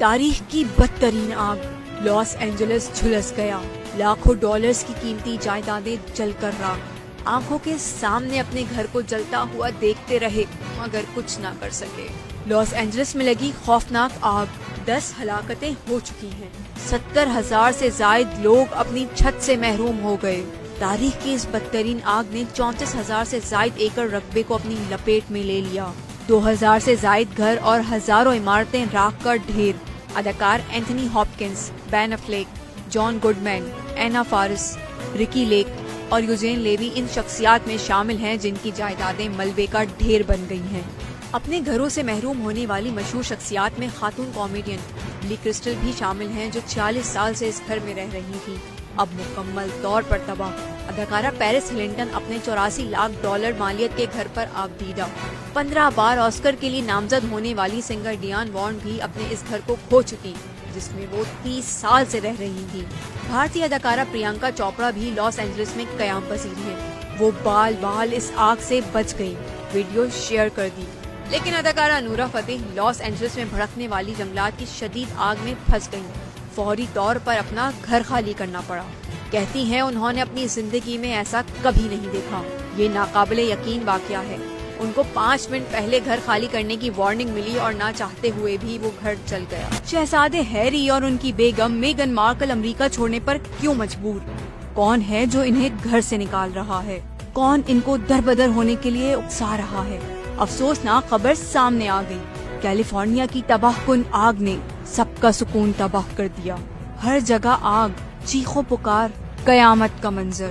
تاریخ کی بدترین آگ، لاس اینجلس جھلس گیا، لاکھوں ڈالرز کی قیمتی جائیدادیں جل کر راکھ۔ آنکھوں کے سامنے اپنے گھر کو جلتا ہوا دیکھتے رہے مگر کچھ نہ کر سکے۔ لاس اینجلس میں لگی خوفناک آگ، 10 ہلاکتیں ہو چکی ہیں، 70,000 سے زائد لوگ اپنی چھت سے محروم ہو گئے۔ تاریخ کی اس بدترین آگ نے 34,000 سے زائد ایکڑ رقبے کو اپنی لپیٹ میں لے لیا، 2,000 سے زائد گھر اور ہزاروں عمارتیں راکھ کر ڈھیر۔ اداکار اینتھنی ہاپکنس، بین افلیک، جان گڈمین، اینا فارس، رکی لیک اور یوجین لیوی ان شخصیات میں شامل ہیں جن کی جائیدادیں ملبے کا ڈھیر بن گئی ہیں۔ اپنے گھروں سے محروم ہونے والی مشہور شخصیات میں خاتون کامیڈین بلی کرسٹل بھی شامل ہیں جو 40 سال سے اس گھر میں رہ رہی تھی، اب مکمل طور پر تباہ۔ اداکارہ پیرس ہلنٹن اپنے 84 لاکھ ڈالر مالیت کے گھر پر آبدیدہ۔ 15 بار آسکر کے لیے نامزد ہونے والی سنگر ڈیان وارن بھی اپنے اس گھر کو کھو چکی جس میں وہ 30 سال سے رہ رہی تھی۔ بھارتی اداکارہ پرینکا چوپڑا بھی لاس اینجلس میں قیام پذیر ہے، وہ بال بال اس آگ سے بچ گئی، ویڈیو شیئر کر دی۔ لیکن اداکارہ نورا فتح لاس اینجلس میں بھڑکنے والی جنگلات کی شدید آگ میں پھنس گئیں، فوری طور پر اپنا گھر خالی کرنا پڑا۔ کہتی ہیں انہوں نے اپنی زندگی میں ایسا کبھی نہیں دیکھا، یہ ناقابل یقین واقعہ ہے۔ ان کو 5 منٹ پہلے گھر خالی کرنے کی وارننگ ملی اور نہ چاہتے ہوئے بھی وہ گھر چل گیا۔ شہزادے ہیری اور ان کی بیگم میگن مارکل امریکہ چھوڑنے پر کیوں مجبور؟ کون ہے جو انہیں گھر سے نکال رہا ہے؟ کون ان کو دربدر ہونے کے لیے اکسا رہا ہے؟ افسوسناک خبر سامنے آ گئی، کیلیفورنیا کی تباہ کن آگ نے سب کا سکون تباہ کر دیا۔ ہر جگہ آگ، چیخو پکار، قیامت کا منظر۔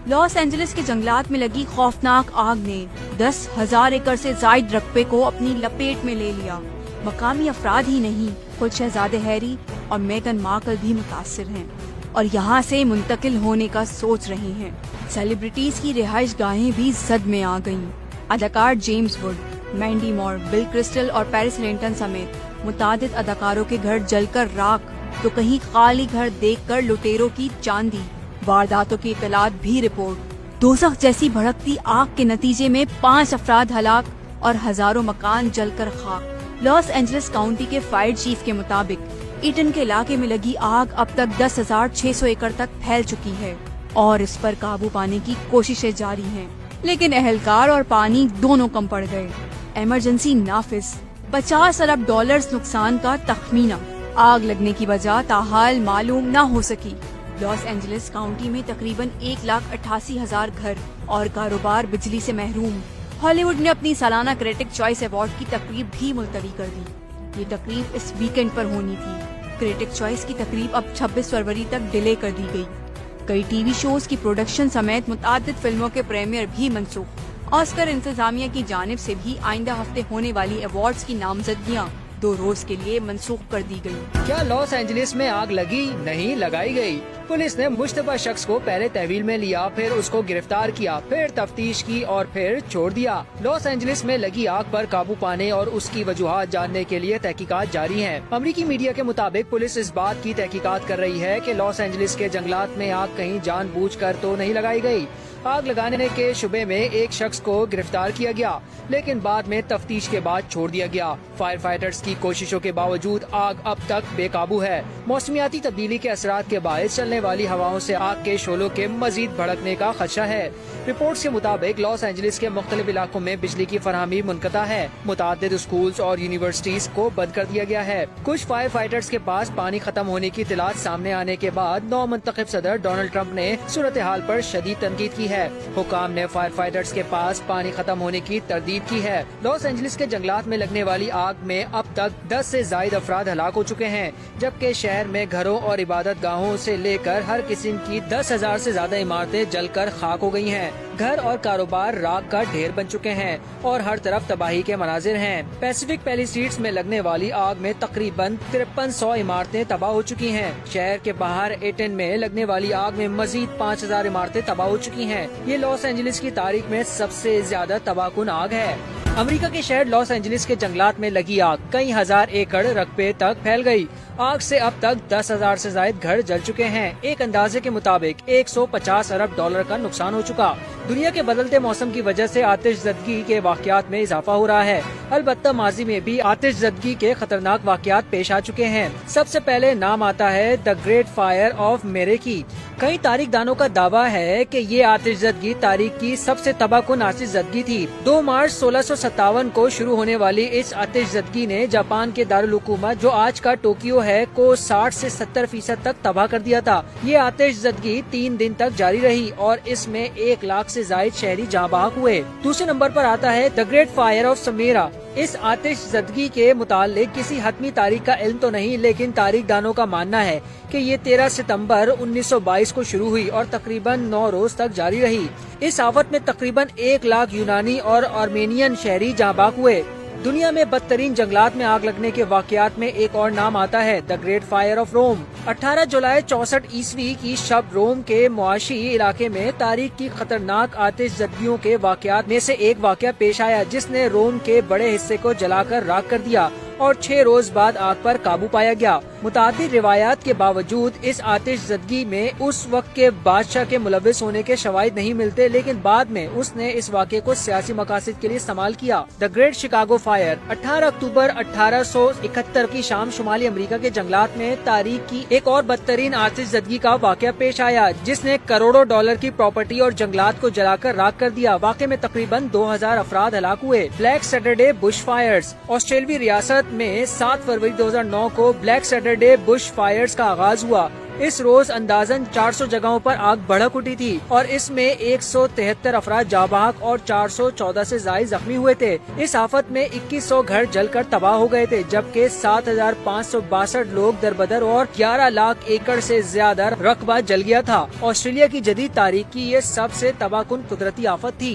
لاس اینجلس کے جنگلات میں لگی خوفناک آگ نے 10,000 ایکڑ سے زائد رقبے کو اپنی لپیٹ میں لے لیا۔ مقامی افراد ہی نہیں، خود شہزادے ہیری اور میگن مارکل بھی متاثر ہیں اور یہاں سے منتقل ہونے کا سوچ رہے ہیں۔ سیلیبریٹیز کی رہائش گاہیں بھی زد میں آ گئیں۔ اداکار James Wood, Mandy Moore, Bill Crystal اور پیرس ہلنٹن سمیت متعدد اداکاروں کے گھر جل کر راکھ تو کہیں خالی گھر دیکھ کر لٹیروں کی چاندی۔ وارداتوں کی اطلاعات بھی رپورٹ۔ دوزخ جیسی بھڑکتی آگ کے نتیجے میں 5 افراد ہلاک اور ہزاروں مکان جل کر خاک۔ لاس اینجلس کاؤنٹی کے فائر چیف کے مطابق ایٹن کے علاقے میں لگی آگ اب تک 10,600 ایکڑ تک پھیل چکی ہے اور اس پر قابو پانے کی کوششیں جاری ہیں، لیکن اہلکار اور پانی دونوں کم پڑ گئے۔ ایمرجنسی نافذ، 50 ارب ڈالرز نقصان کا تخمینہ۔ آگ لگنے کی وجہ تاحال معلوم نہ ہو سکی۔ لاس اینجلس کاؤنٹی میں تقریباً 1,88,000 گھر اور کاروبار بجلی سے محروم۔ ہالی ووڈ نے اپنی سالانہ کریٹک چوائس ایوارڈ کی تقریب بھی ملتوی کر دی۔ یہ تقریب اس ویکینڈ پر ہونی تھی۔ کریٹک چوائس کی تقریب اب 26 فروری تک ڈیلے کر دی گئی۔ کئی ٹی وی شوز کی پروڈکشن سمیت متعدد فلموں کے پریمیئر بھی منسوخ۔ آسکر انتظامیہ کی جانب سے بھی آئندہ ہفتے ہونے والی ایوارڈز کی نامزدگیاں 2 روز کے لیے منسوخ کر دی گئی۔ کیا لاس اینجلس میں آگ لگی؟ نہیں لگائی گئی۔ پولیس نے مشتبہ شخص کو پہلے تحویل میں لیا، پھر اس کو گرفتار کیا، پھر تفتیش کی اور پھر چھوڑ دیا۔ لاس اینجلس میں لگی آگ پر قابو پانے اور اس کی وجوہات جاننے کے لیے تحقیقات جاری ہیں۔ امریکی میڈیا کے مطابق پولیس اس بات کی تحقیقات کر رہی ہے کہ لاس اینجلس کے جنگلات میں آگ کہیں جان بوجھ کر تو نہیں لگائی گئی۔ آگ لگانے کے شبے میں ایک شخص کو گرفتار کیا گیا لیکن بعد میں تفتیش کے بعد چھوڑ دیا گیا۔ فائر فائٹرز کی کوششوں کے باوجود آگ اب تک بے قابو ہے۔ موسمیاتی تبدیلی کے اثرات کے باعث چلنے والی ہواؤں سے آگ کے شعلوں کے مزید بھڑکنے کا خدشہ ہے۔ رپورٹس کے مطابق لاس اینجلس کے مختلف علاقوں میں بجلی کی فراہمی منقطع ہے۔ متعدد اسکولز اور یونیورسٹیز کو بند کر دیا گیا ہے۔ کچھ فائر فائٹرز کے پاس پانی ختم ہونے کی اطلاعات سامنے آنے کے بعد نو منتخب صدر ڈونلڈ ٹرمپ نے صورتحال پر شدید تنقید کی ہے۔ حکام نے فائر فائٹرز کے پاس پانی ختم ہونے کی تردید کی ہے۔ لاس اینجلس کے جنگلات میں لگنے والی آگ میں اب تک 10 سے زائد افراد ہلاک ہو چکے ہیں، جبکہ شہر میں گھروں اور عبادت گاہوں سے لے کر ہر قسم کی 10,000 سے زیادہ عمارتیں جل کر خاک ہو گئی ہیں۔ گھر اور کاروبار راکھ کا ڈھیر بن چکے ہیں اور ہر طرف تباہی کے مناظر ہیں۔ پیسیفک پیلیسیڈز میں لگنے والی آگ میں تقریباً 5300 عمارتیں تباہ ہو چکی ہیں۔ شہر کے باہر ایٹن میں لگنے والی آگ میں مزید 5,000 عمارتیں تباہ ہو چکی ہیں۔ یہ لاس اینجلس کی تاریخ میں سب سے زیادہ تباہ کن آگ ہے۔ امریکہ کے شہر لاس اینجلس کے جنگلات میں لگی آگ کئی ہزار ایکڑ رقبے تک پھیل گئی۔ آگ سے اب تک 10,000 سے زائد گھر جل چکے ہیں۔ ایک اندازے کے مطابق 150 ارب ڈالر کا نقصان ہو چکا۔ دنیا کے بدلتے موسم کی وجہ سے آتش زدگی کے واقعات میں اضافہ ہو رہا ہے۔ البتہ ماضی میں بھی آتش زدگی کے خطرناک واقعات پیش آ چکے ہیں۔ سب سے پہلے نام آتا ہے دی گریٹ فائر آف میریکی۔ کئی تاریخ دانوں کا دعویٰ ہے کہ یہ آتش زدگی تاریخ کی سب سے تباہ کن آتش زدگی تھی۔ 2 مارچ 1657 کو شروع ہونے والی اس آتش زدگی نے جاپان کے دارالحکومت جو آج کا ٹوکیو ہے کو 60 سے 70% تک تباہ کر دیا تھا۔ یہ آتش زدگی 3 دن تک جاری رہی اور اس میں 1 لاکھ سے زائد شہری جاں بحق ہوئے۔ دوسرے نمبر پر آتا ہے the great fire of Smyrna. اس آتش زدگی کے متعلق کسی حتمی تاریخ کا علم تو نہیں، لیکن تاریخ دانوں کا ماننا ہے کہ یہ 13 ستمبر 1922 کو شروع ہوئی اور تقریباً 9 روز تک جاری رہی۔ اس آفت میں تقریباً 1 لاکھ یونانی اور آرمینین شہری جاں بحق ہوئے۔ دنیا میں بدترین جنگلات میں آگ لگنے کے واقعات میں ایک اور نام آتا ہے دی گریٹ فائر آف روم۔ 18 جولائی 64 عیسوی کی شب روم کے معاشی علاقے میں تاریخ کی خطرناک آتش زدگیوں کے واقعات میں سے ایک واقعہ پیش آیا جس نے روم کے بڑے حصے کو جلا کر راکھ کر دیا اور 6 روز بعد آگ پر قابو پایا گیا۔ متعدد روایات کے باوجود اس آتش زدگی میں اس وقت کے بادشاہ کے ملوث ہونے کے شواہد نہیں ملتے، لیکن بعد میں اس نے اس واقعے کو سیاسی مقاصد کے لیے استعمال کیا۔ دی گریٹ شکاگو فائر 18 اکتوبر 1871 کی شام شمالی امریکہ کے جنگلات میں تاریخ کی ایک اور بدترین آتش زدگی کا واقعہ پیش آیا جس نے کروڑوں ڈالر کی پراپرٹی اور جنگلات کو جلا کر راکھ کر دیا۔ واقعے میں تقریباً 2000 افراد ہلاک ہوئے۔ بلیک سیٹرڈے بش فائرز آسٹریلوی ریاست میں 7 فروری 2009 کو بلیک سیٹرڈے بش فائرز کا آغاز ہوا۔ اس روز اندازاً 400 جگہوں پر آگ بھڑک اٹھی تھی اور اس میں 173 افراد جاں بحق اور 414 سے زائد زخمی ہوئے تھے۔ اس آفت میں 2100 گھر جل کر تباہ ہو گئے تھے جبکہ 7562 لوگ دربدر اور 11 لاکھ ایکڑ سے زیادہ رقبہ جل گیا تھا۔ آسٹریلیا کی جدید تاریخ کی یہ سب سے تباہ کن قدرتی آفت تھی۔